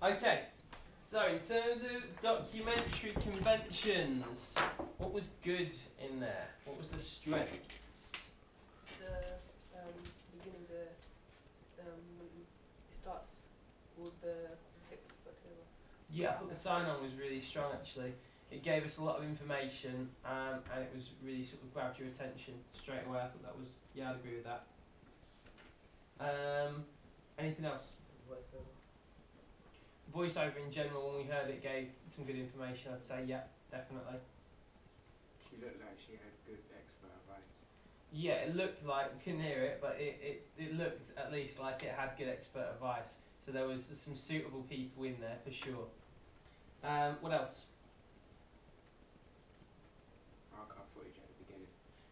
Okay, so in terms of documentary conventions, what was good in there? What was the strengths? The beginning, when it starts with the whatever. Yeah, I thought the sign-on was really strong actually. It gave us a lot of information and it was really sort of grabbed your attention straight away. I thought that was, yeah, I'd agree with that. Anything else? Voiceover in general, when we heard it, gave some good information. I'd say, yeah, definitely. She looked like she had good expert advice. Yeah, it looked like, you couldn't hear it, but it looked at least like it had good expert advice. So there was some suitable people in there for sure. What else? Archive footage at the beginning.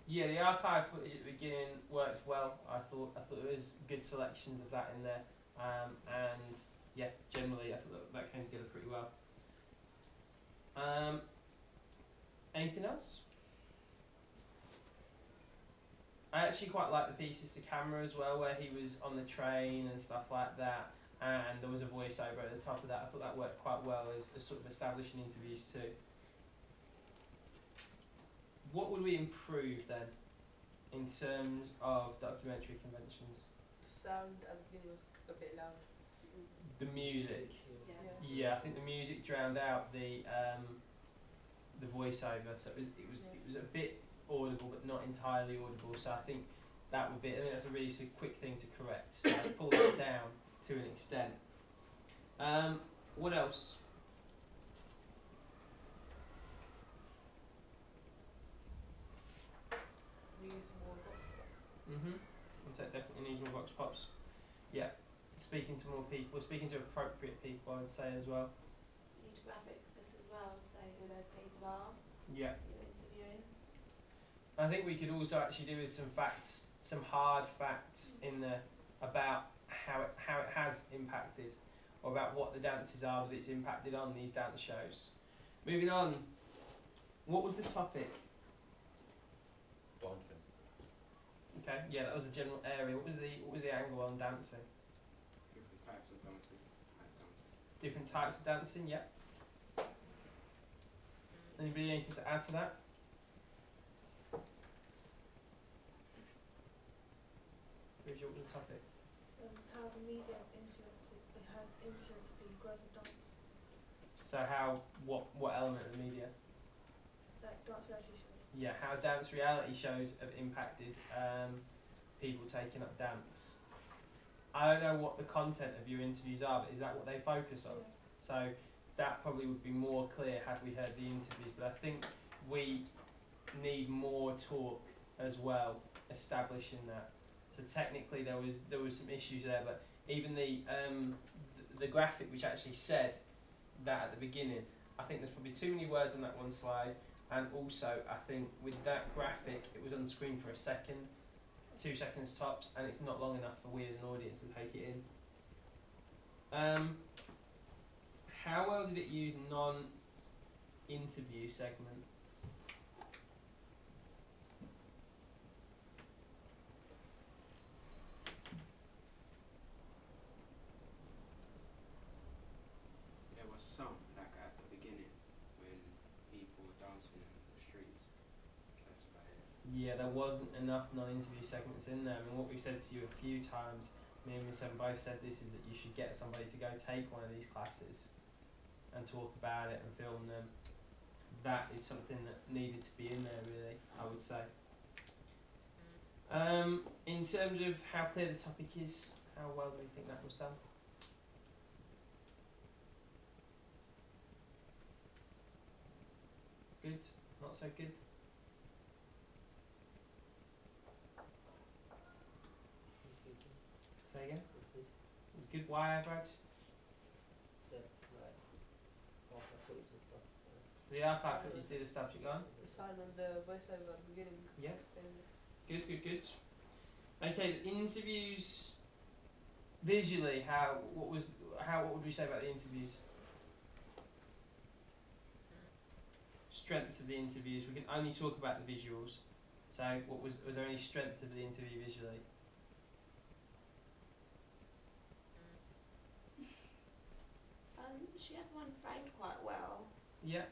Yeah, the archive footage at the beginning worked well. I thought there was good selections of that in there, and yeah, generally I thought that came together pretty well. Anything else? I actually quite like the pieces to camera as well, where he was on the train and stuff like that, and there was a voiceover at the top of that. I thought that worked quite well as sort of establishing interviews too. What would we improve then, in terms of documentary conventions? Sound at the beginning was a bit loud. The music. Yeah. Yeah, I think the music drowned out the voiceover, so it was a bit audible but not entirely audible. So I think that would be. I think that's a really quick thing to correct. So I'd pull that down to an extent. What else? Use more. So it definitely needs more vox pops. Yeah, speaking to more people, speaking to appropriate people, I would say as well. Need graphics as well to say who those people are Yeah. you're interviewing. I think we could also actually do with some facts, some hard facts in there about how it has impacted, or about what the dances are that it's impacted on these dance shows. Moving on, what was the topic? Dancing. Okay, yeah, that was the general area. What was the angle on dancing? Different types of dancing. Different types of dancing, yeah. Anybody anything to add to that? Bridget, what was the topic? How the media has influenced the growth of dance, So what element of the media? like dance reality shows. Yeah, how dance reality shows have impacted people taking up dance. I don't know what the content of your interviews are, but is that what they focus on? Yeah. So that probably would be more clear had we heard the interviews, but I think we need more talk as well, establishing that. So technically there was some issues there, but even the graphic which actually said that at the beginning, I think there's probably too many words on that one slide, and also I think with that graphic it was on screen for a second, 2 seconds tops, and it's not long enough for we as an audience to take it in. How well did it use non-interview segments? There was some, like at the beginning, when people were dancing in the streets. That's about it. Yeah, there wasn't enough non-interview segments in there. I mean, what we've said to you a few times, me and Miss Em both said this, is that you should get somebody to go take one of these classes and talk about it and film them. That is something that needed to be in there, really, I would say. In terms of how clear the topic is, how well do we think that was done? Good? Not so good? Say again? It was good. Why, Brad? So the archive footage did establish it, gone? The sign on the voiceover at the beginning. Yeah. Good. Okay, the interviews visually, what would we say about the interviews? Strengths of the interviews. We can only talk about the visuals. So was there any strength of the interview visually? she had one framed quite well. Yeah.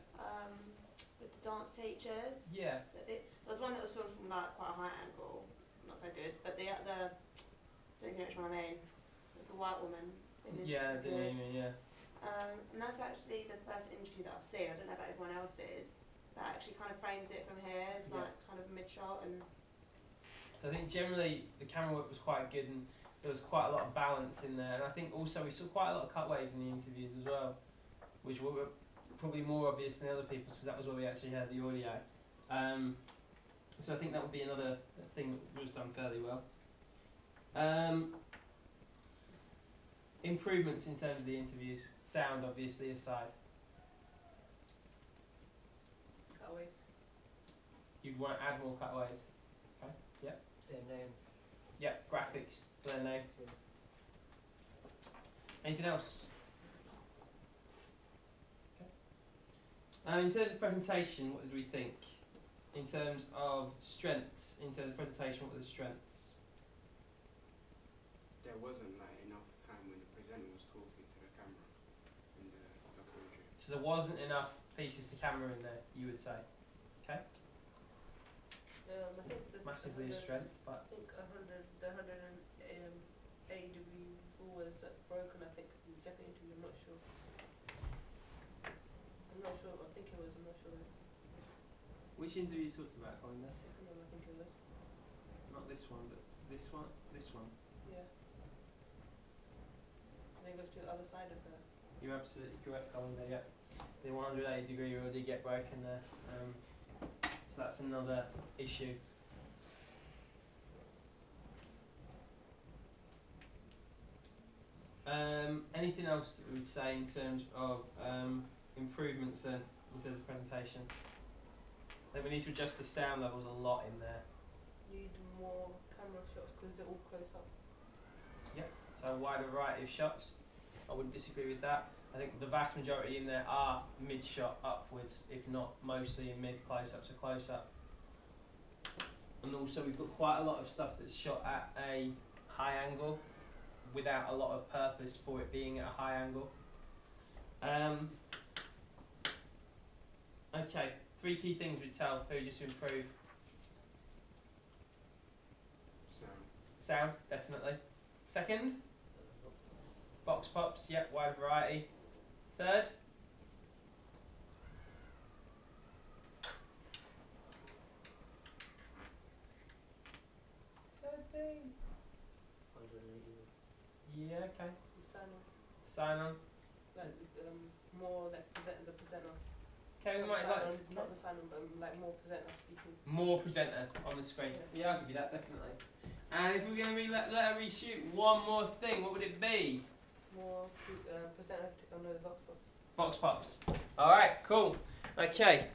With the dance teachers. Yeah. So there was one that was filmed from like quite a high angle, not so good. But the don't know which one I mean. It was the white woman. Yeah, I do know what you mean, yeah. And that's actually the first interview that I've seen. I don't know about everyone else's. That actually kind of frames it from here. It's Yeah. like kind of mid shot and. So I think generally the camera work was quite good and there was quite a lot of balance in there. And I think also we saw quite a lot of cutaways in the interviews as well, which were probably more obvious than other people's because that was where we actually heard the audio. So I think that would be another thing that was done fairly well. Improvements in terms of the interviews, sound obviously aside. Cutaways. You'd want to add more cutaways. Okay, yeah. Their name. Yeah, graphics, their name. Anything else? Okay. In terms of presentation, what did we think? In terms of strengths, in terms of presentation, what were the strengths? There wasn't like enough time when the presenter was talking to the camera in the documentary. So there wasn't enough pieces to camera in there, you would say. Okay. I think the Massively a strength, but I think the 180 degree rule was broken. I think in the second interview. I'm not sure. I think it was. I'm not sure. which interview are you talking about, Colin? The second one, I think it was. Not this one, but this one, this one. Yeah. And then it goes to the other side of her. You're absolutely correct, Colin. There, yeah. The 180 degree rule did get broken there. So that's another issue. Anything else that we would say in terms of improvements then, in terms of presentation? Then we need to adjust the sound levels a lot in there. Need more camera shots because they're all close up. So a wider variety of shots. I wouldn't disagree with that. I think the vast majority in there are mid-shot upwards, if not mostly in mid-close-up to close-up. And also we've got quite a lot of stuff that's shot at a high angle without a lot of purpose for it being at a high angle. Okay, 3 key things we'd tell who just to improve. Sound, definitely. Second? Box pops, yep, wide variety. Third? Third thing? 180. Yeah, okay. The sign on. Sign on. Like more like the presenter. Okay, we Not might the like sign on, not the sign on, but like more presenter speaking. more presenter on the screen. Yeah. Yeah, I'll give you that, definitely. And if we were going to let her reshoot one more thing, what would it be? More presenter on the box box. Box pops. Alright, cool. Okay,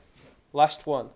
last one.